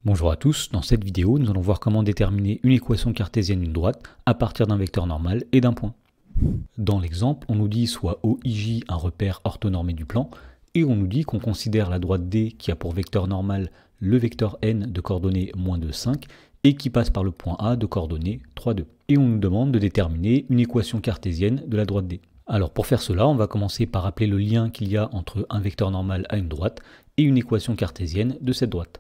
Bonjour à tous, dans cette vidéo, nous allons voir comment déterminer une équation cartésienne d'une droite à partir d'un vecteur normal et d'un point. Dans l'exemple, on nous dit soit OIJ un repère orthonormé du plan, et on nous dit qu'on considère la droite D qui a pour vecteur normal le vecteur n de coordonnées -2, 5 et qui passe par le point A de coordonnées 3, 2. Et on nous demande de déterminer une équation cartésienne de la droite D. Alors pour faire cela, on va commencer par rappeler le lien qu'il y a entre un vecteur normal à une droite et une équation cartésienne de cette droite.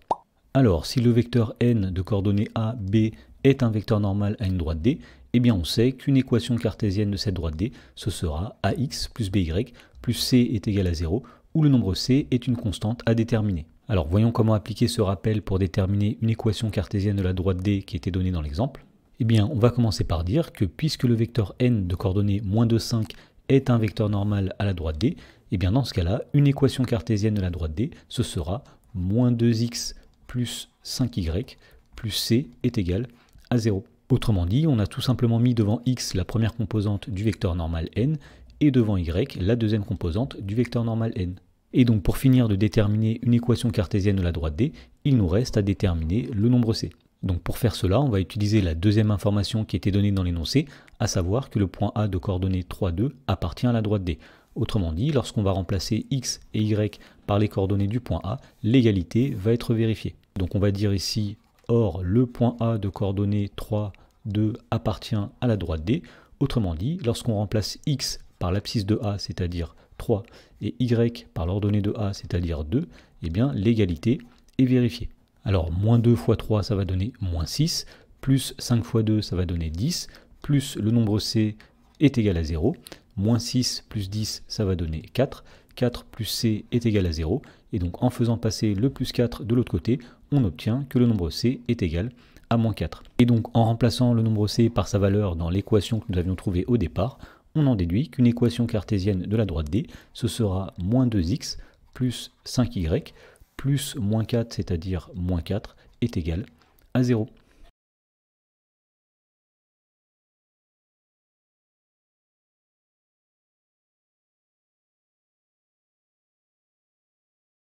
Alors, si le vecteur n de coordonnées A, B est un vecteur normal à une droite D, eh bien on sait qu'une équation cartésienne de cette droite D, ce sera AX plus BY plus C est égal à 0, où le nombre C est une constante à déterminer. Alors voyons comment appliquer ce rappel pour déterminer une équation cartésienne de la droite D qui était donnée dans l'exemple. Eh bien, on va commencer par dire que puisque le vecteur n de coordonnées -2, 5 est un vecteur normal à la droite D, eh bien dans ce cas-là, une équation cartésienne de la droite D, ce sera -2x plus 5y plus c est égal à 0. Autrement dit, on a tout simplement mis devant x la première composante du vecteur normal n et devant y la deuxième composante du vecteur normal n. Et donc pour finir de déterminer une équation cartésienne de la droite D, il nous reste à déterminer le nombre c. Donc pour faire cela, on va utiliser la deuxième information qui était donnée dans l'énoncé, à savoir que le point A de coordonnées 3, 2 appartient à la droite D. Autrement dit, lorsqu'on va remplacer x et y par les coordonnées du point A, l'égalité va être vérifiée. Donc on va dire ici, or le point A de coordonnées 3, 2 appartient à la droite D. Autrement dit, lorsqu'on remplace x par l'abscisse de A, c'est-à-dire 3, et y par l'ordonnée de A, c'est-à-dire 2, eh bien l'égalité est vérifiée. Alors, -2 fois 3, ça va donner -6, plus 5 fois 2, ça va donner 10, plus le nombre c est égal à 0, -6 plus 10, ça va donner 4, 4 plus c est égal à 0, et donc en faisant passer le plus 4 de l'autre côté, on obtient que le nombre c est égal à -4. Et donc en remplaçant le nombre c par sa valeur dans l'équation que nous avions trouvée au départ, on en déduit qu'une équation cartésienne de la droite D, ce sera -2x plus 5y plus -4, c'est-à-dire -4, est égal à 0.